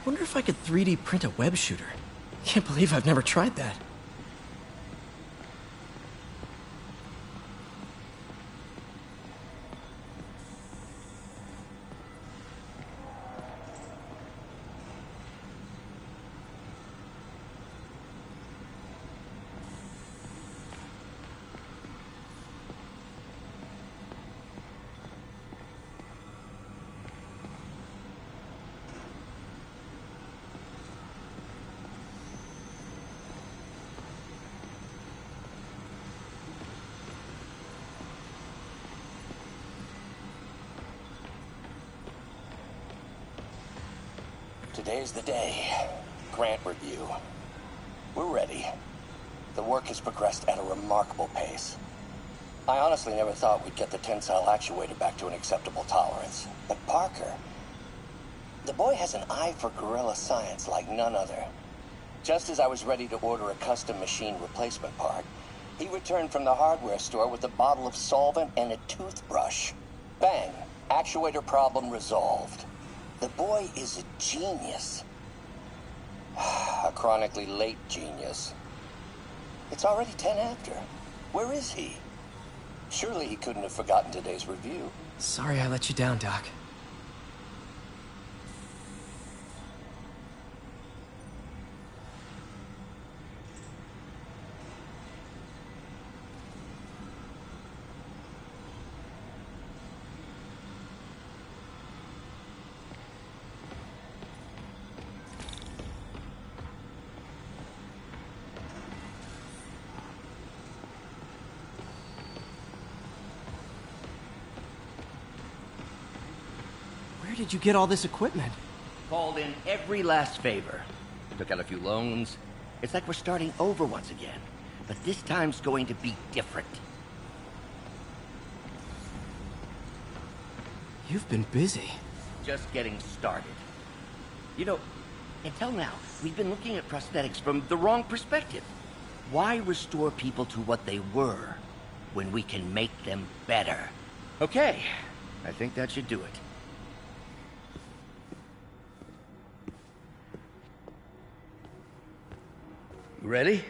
Wonder if I could 3D print a web shooter. Can't believe I've never tried that. Today's the day. Grant review. We're ready. The work has progressed at a remarkable pace. I honestly never thought we'd get the tensile actuator back to an acceptable tolerance. But Parker... the boy has an eye for guerrilla science like none other. Just as I was ready to order a custom machine replacement part, he returned from the hardware store with a bottle of solvent and a toothbrush. Bang! Actuator problem resolved. The boy is a genius. A chronically late genius. It's already 10 after. Where is he? Surely he couldn't have forgotten today's review. Sorry I let you down, Doc. Where did you get all this equipment? Called in every last favor. Took out a few loans. It's like we're starting over once again. But this time's going to be different. You've been busy. Just getting started. You know, until now, we've been looking at prosthetics from the wrong perspective. Why restore people to what they were when we can make them better? Okay, I think that should do it. You ready?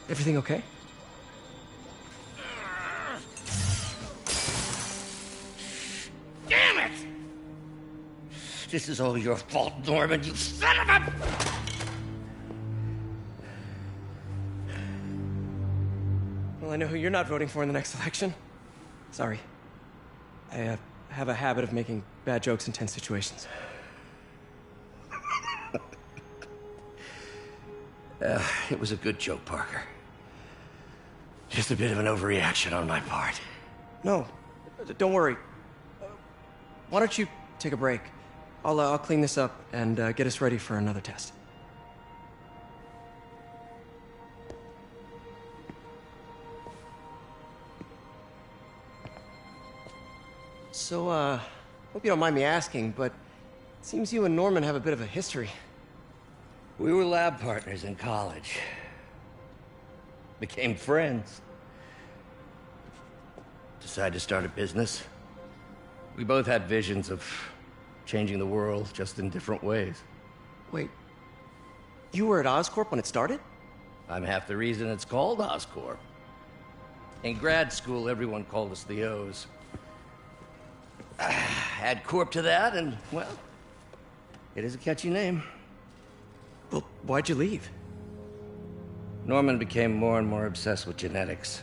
Everything okay? Damn it! This is all your fault, Norman, you son of a... Well, I know who you're not voting for in the next election. Sorry. I have a habit of making bad jokes in tense situations. It was a good joke, Parker. Just a bit of an overreaction on my part. No, don't worry. Why don't you take a break? I'll clean this up and get us ready for another test. So, hope you don't mind me asking, but it seems you and Norman have a bit of a history. We were lab partners in college. Became friends. Decided to start a business. We both had visions of changing the world, just in different ways. Wait, you were at Oscorp when it started? I'm half the reason it's called Oscorp. In grad school, everyone called us the O's. Add Corp to that, and, well, it is a catchy name. Well, why'd you leave? Norman became more and more obsessed with genetics.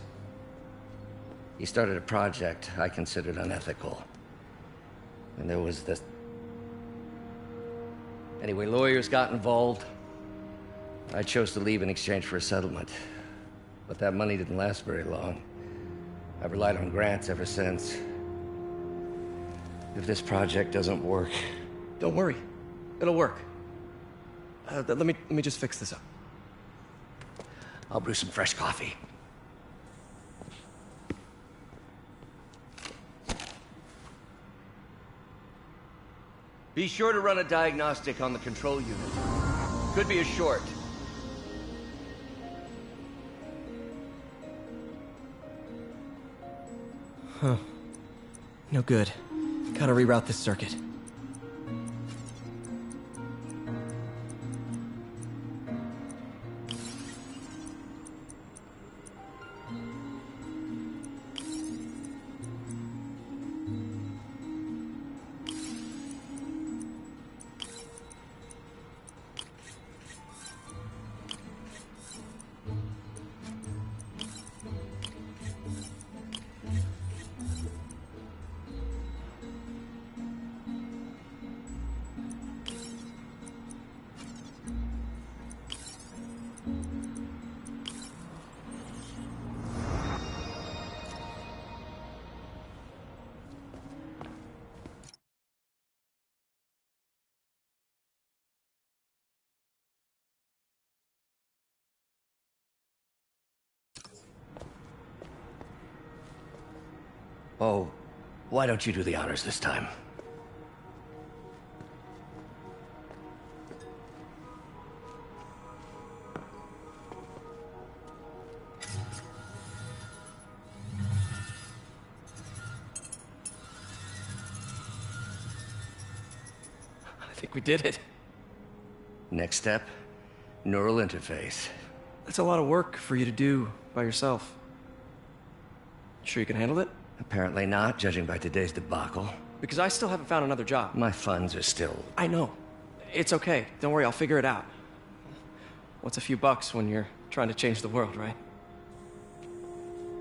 He started a project I considered unethical. And there was this... Anyway, lawyers got involved. I chose to leave in exchange for a settlement. But that money didn't last very long. I've relied on grants ever since. If this project doesn't work... Don't worry. It'll work. Let me just fix this up. I'll brew some fresh coffee. Be sure to run a diagnostic on the control unit. Could be a short. Huh. No good. Gotta reroute this circuit. Oh, why don't you do the honors this time? I think we did it. Next step, neural interface. That's a lot of work for you to do by yourself. Sure you can handle it? Apparently not, judging by today's debacle. Because I still haven't found another job. My funds are still... I know. It's okay. Don't worry, I'll figure it out. What's a few bucks when you're trying to change the world, right?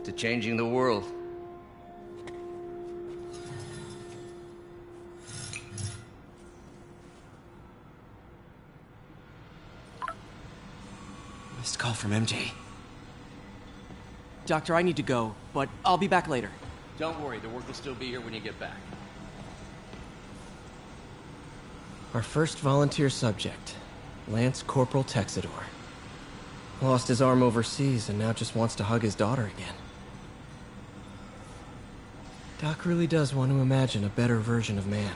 to changing the world. Missed call from MJ. Doctor, I need to go, but I'll be back later. Don't worry, the work will still be here when you get back. Our first volunteer subject, Lance Corporal Texidor. Lost his arm overseas and now just wants to hug his daughter again. Doc really does want to imagine a better version of man.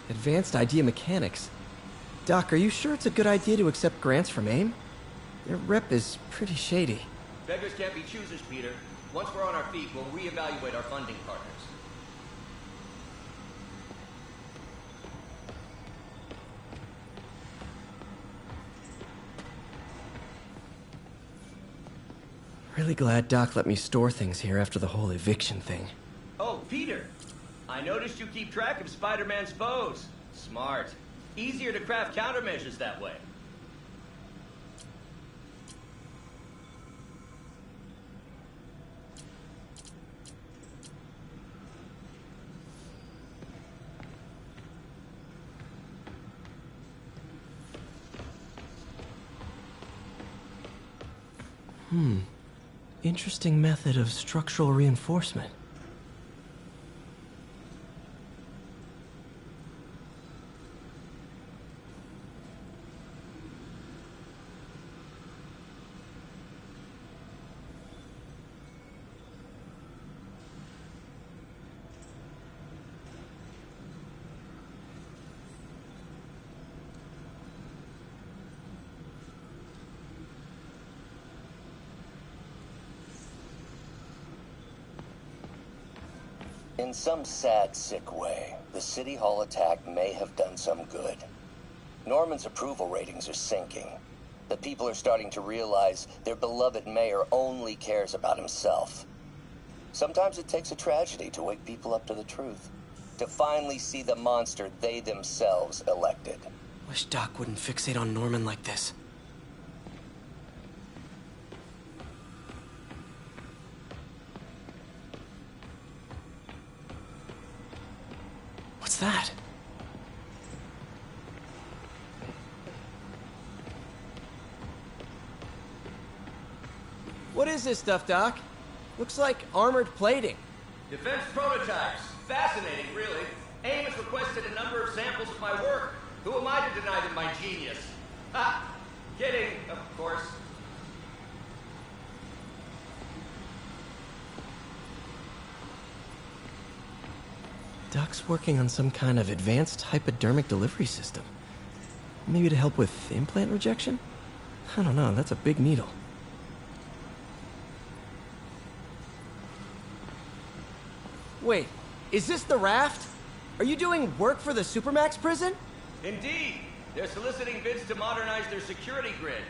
Advanced idea mechanics. Doc, are you sure it's a good idea to accept grants from AIM? Their rep is pretty shady. Beggars can't be choosers, Peter. Once we're on our feet, we'll reevaluate our funding partners. Really glad Doc let me store things here after the whole eviction thing. Oh, Peter! I noticed you keep track of Spider-Man's foes. Smart. Easier to craft countermeasures that way. Interesting method of structural reinforcement. In some sad, sick way, the City Hall attack may have done some good. Norman's approval ratings are sinking. The people are starting to realize their beloved mayor only cares about himself. Sometimes it takes a tragedy to wake people up to the truth, to finally see the monster they themselves elected. Wish Doc wouldn't fixate on Norman like this. What's that? What is this stuff, Doc? Looks like armored plating. Defense prototypes. Fascinating, really. AIM has requested a number of samples of my work. Who am I to deny them my genius? Ha! Kidding, of course. Doc's working on some kind of advanced hypodermic delivery system. Maybe to help with implant rejection? I don't know, that's a big needle. Wait, is this the raft? Are you doing work for the Supermax prison? Indeed. They're soliciting bids to modernize their security grid.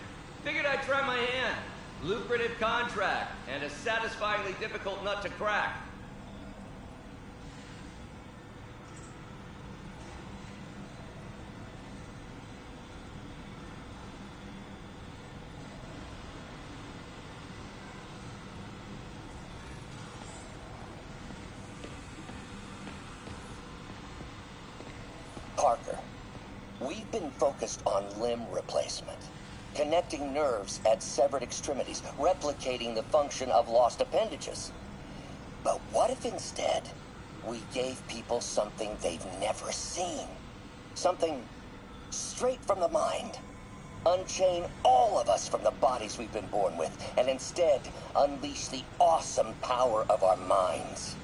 Figured I'd try my hand. Lucrative contract, and a satisfyingly difficult nut to crack. Parker, we've been focused on limb replacement. Connecting nerves at severed extremities, replicating the function of lost appendages. But what if instead, we gave people something they've never seen? Something straight from the mind. Unchain all of us from the bodies we've been born with, and instead unleash the awesome power of our minds.